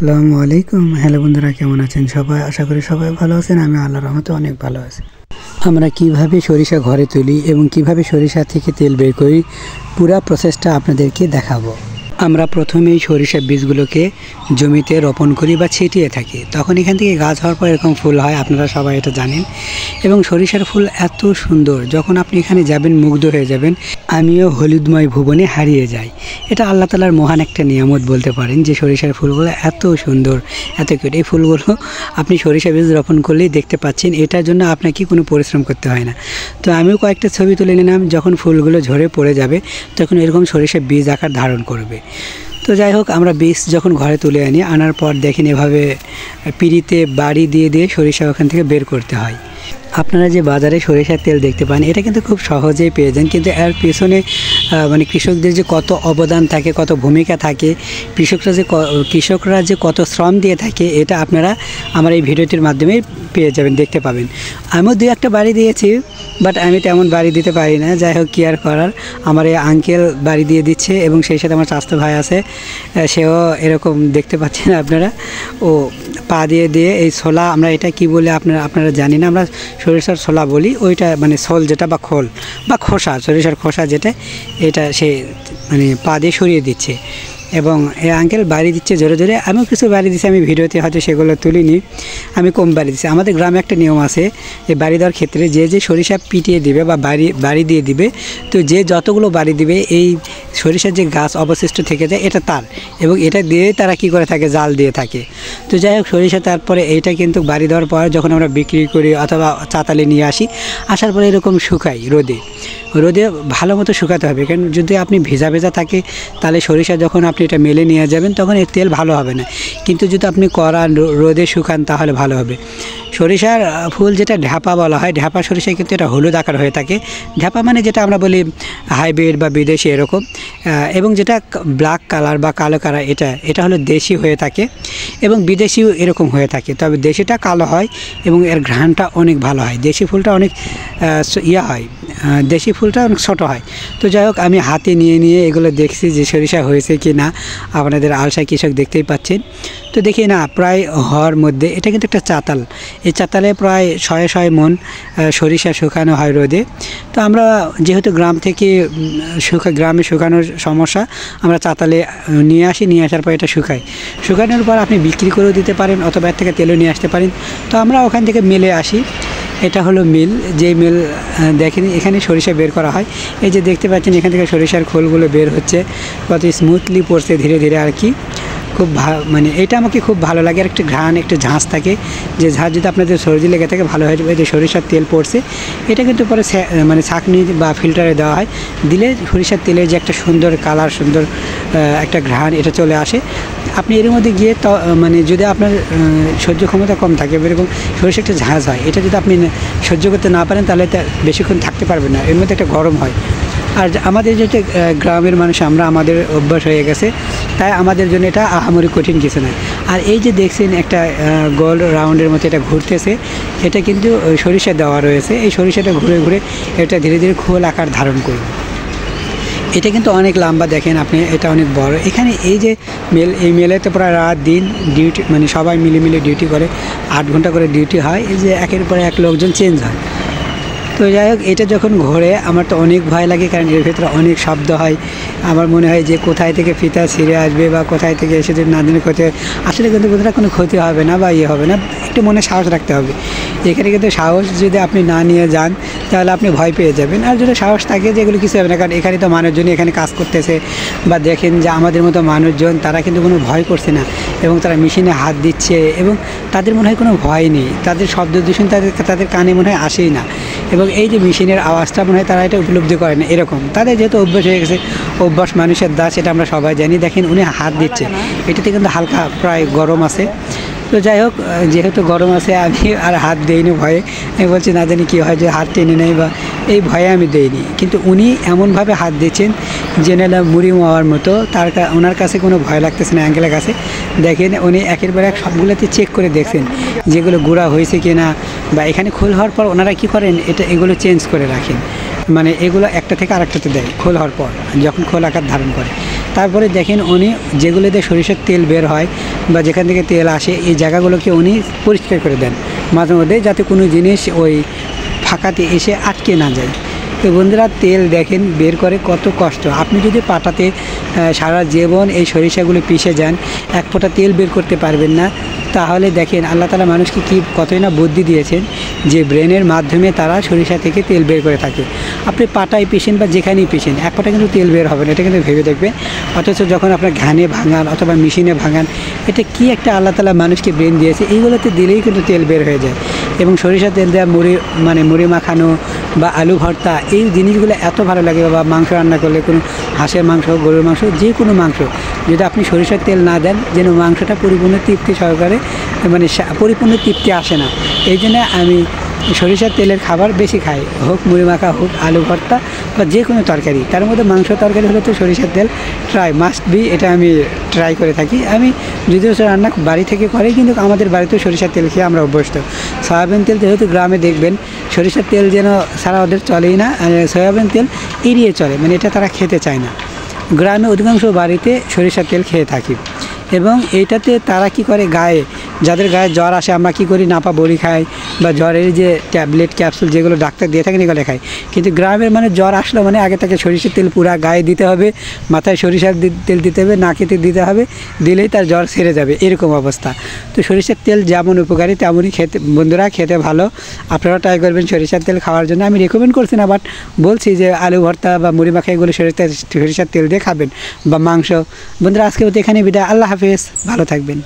আসসালামু আলাইকুম। হ্যালো বন্ধুরা, কেমন আছেন সবাই? আশা করি সবাই ভালো আছেন। আমি আল্লাহর রহমতে অনেক ভালো আছি। আমরা কিভাবে সরিষা ঘরে তুলি এবং কিভাবে সরিষা থেকে তেল বের করি, পুরো প্রসেসটা আপনাদেরকে দেখাবো। আমরা প্রথমেই সরিষার বীজগুলোকে জমিতে রোপণ করি বা ছিটিয়ে থাকি। তখন এখান থেকে গাছ হওয়ার পর এরকম ফুল হয়, আপনারা সবাই এটা জানেন। এবং সরিষার ফুল এত সুন্দর, যখন আপনি এখানে যাবেন মুগ্ধ হয়ে যাবেন। আমিও হলুদময় ভুবনে হারিয়ে যাই। এটা আল্লাহ তাআলার মহান একটা নিয়ামত বলতে পারেন, যে সরিষার ফুলগুলো এত সুন্দর, এত কিউট। এই ফুলগুলো আপনি সরিষা বীজ রোপণ করলেই দেখতে পাচ্ছেন। এটার জন্য আপনাকে কোনো পরিশ্রম করতে হয় না। তো আমিও কয়েকটা ছবি তুলে নিলাম। যখন ফুলগুলো ঝরে পড়ে যাবে তখন এরকম সরিষার বীজ আকার ধারণ করবে। তো যাই হোক, আমরা বীজ যখন ঘরে তুলে আনার পর দেখেন এভাবে পিঁড়িতে বাড়ি দিয়ে দিয়ে সরিষা ওখান থেকে বের করতে হয়। আপনারা যে বাজারে সরিষার তেল দেখতে পান, এটা কিন্তু খুব সহজেই পেয়ে যান, কিন্তু এর পেছনে মানে কৃষকদের যে কত অবদান থাকে, কত ভূমিকা থাকে, কৃষকরা যে কত শ্রম দিয়ে থাকে, এটা আপনারা আমার এই ভিডিওটির মাধ্যমে পেয়ে যাবেন, দেখতে পাবেন। আমিও দু একটা বাড়ি দিয়েছি, বাট আমি তেমন বাড়ি দিতে পারি না। যাই হোক, কি আর করার, আমার এই আঙ্কেল বাড়ি দিয়ে দিচ্ছে এবং সেই সাথে আমার চাচাতো ভাই আছে, সেও এরকম দেখতে পাচ্ছেন আপনারা। ও পা দিয়ে দিয়ে এই ছোলা, আমরা এটা কি বলে আপনারা জানি না, আমরা সরিষার ছোলা বলি। ওইটা মানে ছোল যেটা, বা খোল বা খোসা, সরিষার খোসা যেটা, এটা সে মানে পা দিয়ে সরিয়ে দিচ্ছে। এবং এই আঙ্কেল বাড়ি দিচ্ছে জোরে জোরে। আমিও কিছু বাড়ি দিচ্ছি, আমি ভিডিওতে হয়তো সেগুলো তুলিনি, আমি কম বাড়ি দিচ্ছি। আমাদের গ্রামে একটা নিয়ম আছে, এই বাড়ি দেওয়ার ক্ষেত্রে যে সরিষা পিটিয়ে দিবে বা বাড়ি দিয়ে দিবে, তো যে যতগুলো বাড়ি দিবে, এই সরিষার যে গাছ অবশিষ্ট থেকে যায় এটা তার, এবং এটা দিয়ে তারা কি করে থাকে, জাল দিয়ে থাকে। তো যাই হোক, সরিষা তারপরে এইটা কিন্তু বাড়ি দেওয়ার পর যখন আমরা বিক্রি করি অথবা চাতালে নিয়ে আসার পরে এরকম শুকাই রোদে ভালো মতো শুকাতে হবে। কারণ যদি আপনি ভেজা থাকে, তাহলে সরিষা যখন আপনি এটা মেলে নিয়ে যাবেন তখন এর তেল ভালো হবে না। কিন্তু যদি আপনি রোদে শুকান তাহলে ভালো হবে। সরিষার ফুল যেটা ঢ্যাপা বলা হয়, ঢ্যাপা সরিষায় কিন্তু এটা হলুদ আকার হয়ে থাকে। ঢ্যাপা মানে যেটা আমরা বলি হাইব্রিড বা বিদেশি এরকম, এবং যেটা ব্ল্যাক কালার বা কালো কালার, এটা হলো দেশি হয়ে থাকে, এবং বিদেশিও এরকম হয়ে থাকে। তবে দেশিটা কালো হয় এবং এর ঘ্রাণটা অনেক ভালো হয়। দেশি ফুলটা অনেক দেশি ফুলটা অনেক ছোটো হয়। তো যাই হোক, আমি হাতে নিয়ে এগুলো দেখছি যে সরিষা হয়েছে কি না। আপনাদের আলসা কৃষক দেখতেই পাচ্ছেন। তো দেখি না, প্রায় হওয়ার মধ্যে, এটা কিন্তু একটা চাতাল, এই চাতালে প্রায় 100 মণ সরিষা শুকানো হয় রোদে। তো আমরা যেহেতু গ্রাম থেকে গ্রামে শুকানোর সমস্যা, আমরা চাতালে নিয়ে আসার পর এটা শুকানোর পর আপনি বিক্রি করেও দিতে পারেন অথবা এর থেকে তেলও নিয়ে আসতে পারেন। তো আমরা ওখান থেকে মিলে আসি। এটা হলো মিল, যে মিল দেখেন এখানে সরিষা বের করা হয়। এই যে দেখতে পাচ্ছেন, এখান থেকে সরিষার খোলগুলো বের হচ্ছে, কত স্মুথলি পড়ছে ধীরে ধীরে আর কি। খুব মানে এটা আমাকে খুব ভালো লাগে। আর একটা ঘ্রাণ, একটা ঝাঁজ থাকে, যে ঝাঁজ যদি আপনাদের সর্দি লেগে থাকে ভালো হয়ে যাবে। এই যে সরিষার তেল পড়ছে, এটা কিন্তু পরে মানে ছাঁকনি বা ফিল্টারে দেওয়া হয়, দিলে সরিষার তেলের যে একটা সুন্দর কালার, সুন্দর একটা ঘ্রাণ, এটা চলে আসে। আপনি এর মধ্যে গিয়ে মানে যদি আপনার সহ্য ক্ষমতা কম থাকে, এরকম সরিষা একটা ঝাঁজ হয়, এটা যদি আপনি সহ্য করতে না পারেন তাহলে বেশিক্ষণ থাকতে পারবেন না, এর মধ্যে একটা গরম হয়। আর আমাদের যেটা গ্রামের মানুষ, আমাদের অভ্যাস হয়ে গেছে, তাই আমাদের জন্য এটা আহামরি কঠিন কিছু নয়। আর এই যে দেখছেন একটা গোল রাউন্ডের মতো এটা ঘুরতেছে, এটা কিন্তু সরিষা দেওয়া রয়েছে। এই সরিষাটা ঘুরে ঘুরে এটা ধীরে ধীরে খোল আকার ধারণ করবে। এটা কিন্তু অনেক লম্বা, দেখেন আপনি, এটা অনেক বড়। এখানে এই যে এই মেলেতে প্রায় রাত দিন ডিউটি, মানে সবাই মিলে ডিউটি করে, 8 ঘন্টা করে ডিউটি হয়। এই যে একের পর এক লোকজন চেঞ্জ হয়। তো যাই হোক, এটা যখন ঘোরে আমার তো অনেক ভয় লাগে, কারণ এর ভেতরে অনেক শব্দ হয়। আমার মনে হয় যে কোথায় থেকে ফিতা ছিঁড়ে আসবে বা কোথায় থেকে এসে যদি না জানি ক্ষতি হয়। আসলে কিন্তু কোথাও কোনো ক্ষতি হবে না বা হবে না, একটু মনে সাহস রাখতে হবে। এখানে কিন্তু সাহস যদি আপনি না নিয়ে যান তাহলে আপনি ভয় পেয়ে যাবেন। আর যদি সাহস থাকে যে এগুলো কিছু হবে না, কারণ এখানে তো মানুষজনই এখানে কাজ করতেছে, বা দেখেন যে আমাদের মতো মানুষজন, তারা কিন্তু কোনো ভয় করছে না, এবং তারা মেশিনে হাত দিচ্ছে, এবং তাদের মনে হয় কোনো ভয় নেই। তাদের শব্দ দূষণ তাদের কানে মনে হয় আসেই না, এবং এই যে মেশিনের আওয়াজটা মনে হয় তারা এটা উপলব্ধি করে না। এরকম তাদের যেহেতু অভ্যাস হয়ে গেছে, অভ্যাস মানুষের দাস, এটা আমরা সবাই জানি। দেখেন উনি হাত দিচ্ছে, এটাতে কিন্তু হালকা প্রায় গরম আছে। তো যাই হোক, যেহেতু গরম আছে আমি আর হাত দিইনি ভয়ে। আমি বলছি না জানি কী হয়, যে হাত টেনে নেই বা এই ভয়ে আমি দিইনি। কিন্তু উনি এমনভাবে হাত দিচ্ছেন জেনে মুড়ি মাওয়ার মতো, ওনার কাছে কোনো ভয় লাগতেছে না। অ্যাঙ্গেলের কাছে দেখেন উনি একের পর এক সবগুলোতে চেক করে দেখছেন যেগুলো গুঁড়া হয়েছে কি না, বা এখানে খোল হওয়ার পর ওনারা কী করেন, এগুলো চেঞ্জ করে রাখেন। মানে এগুলো একটা থেকে আরেকটাতে দেয় খোল হওয়ার পর, যখন খোল আকার ধারণ করে তারপরে দেখেন উনি যেগুলোতে সরিষার তেল বের হয় বা যেখান থেকে তেল আসে এই জায়গাগুলোকে উনি পরিষ্কার করে দেন মাঝে মধ্যে, যাতে কোনো জিনিস ওই ফাঁকাতে এসে আটকে না যায়। তো বন্ধুরা তেল দেখেন বের করে কত কষ্ট। আপনি যদি পাটাতে সারা জীবন এই সরিষাগুলো পিষে যান, এক ফোঁটা তেল বের করতে পারবেন না। তাহলে দেখেন আল্লাহ তাআলা মানুষকে কি কতই না বুদ্ধি দিয়েছেন যে ব্রেনের মাধ্যমে তারা সরিষা থেকে তেল বের করে থাকে। আপনি পাটায় পিষেন বা যেখানেই পিষেন এক ফোঁটা কিন্তু তেল বের হবে না, এটা কিন্তু ভেবে দেখবেন। অথচ যখন আপনার ঘানে ভাঙান অথবা মেশিনে ভাঙান, এটা কি একটা আল্লাহ তাআলা মানুষকে ব্রেন দিয়েছে, এইগুলোতে দিলেই কিন্তু তেল বের হয়ে যায়। এবং সরিষা তেল দেওয়া মুড়ি মাখানো বা আলু ভর্তা, এই জিনিসগুলো এত ভালো লাগে। বা মাংস রান্না করলে, কোনো হাঁসের মাংস, গরুর মাংস, যে কোনো মাংস যদি আপনি সরিষার তেল না দেন, যেন মাংসটা পরিপূর্ণ তৃপ্তি সহকারে পরিপূর্ণ তৃপ্তি আসে না। এই জন্য আমি সরিষার তেলের খাবার বেশি খাই, হোক মুড়ি মাখা, হোক আলু ভর্তা বা যে কোনো তরকারি। তার মধ্যে মাংস তরকারি হলে তো সরিষার তেল মাস্ট বি, এটা আমি ট্রাই করে থাকি। আমি যদিও রান্না বাড়ি থেকে করি, কিন্তু আমাদের বাড়িতেও সরিষার তেল খেয়ে আমরা অভ্যস্ত। সয়াবিন তেল যেহেতু গ্রামে দেখবেন সরিষার তেল যেন সারা ওদের চলেই না, সয়াবিন তেল এড়িয়ে চলে, এটা তারা খেতে চায় না। গ্রামে অধিকাংশ বাড়িতে সরিষার তেল খেয়ে থাকি। এবং এইটাতে তারা কি করে, গায়ে যাদের গায়ে জ্বর আসে, আমরা কি করি, নাপা বড়ি খাই বা জ্বরের যে ট্যাবলেট ক্যাপসুল যেগুলো ডাক্তার দিয়ে থাকেন এগুলো খাই। কিন্তু গ্রামের জ্বর আসলো আগে তাকে সরিষার তেল পুরা গায়ে দিতে হবে, মাথায় সরিষার তেল দিতে হবে, নাকেতে দিতে হবে, দিলেই তার জ্বর সেরে যাবে, এরকম অবস্থা। তো সরিষার তেল যেমন উপকারী তেমনই বন্ধুরা খেতে ভালো। আপনারা ট্রাই করবেন সরিষার তেল খাওয়ার জন্য। আমি রেকমেন্ড করছি না, বাট বলছি যে আলু ভর্তা বা মুড়ি মাখা এগুলো সরিষার তেল দিয়ে খাবেন বা মাংস। বন্ধুরা আজকে এখানে বিদায়, আল্লাহ হাফেজ, ভালো থাকবেন।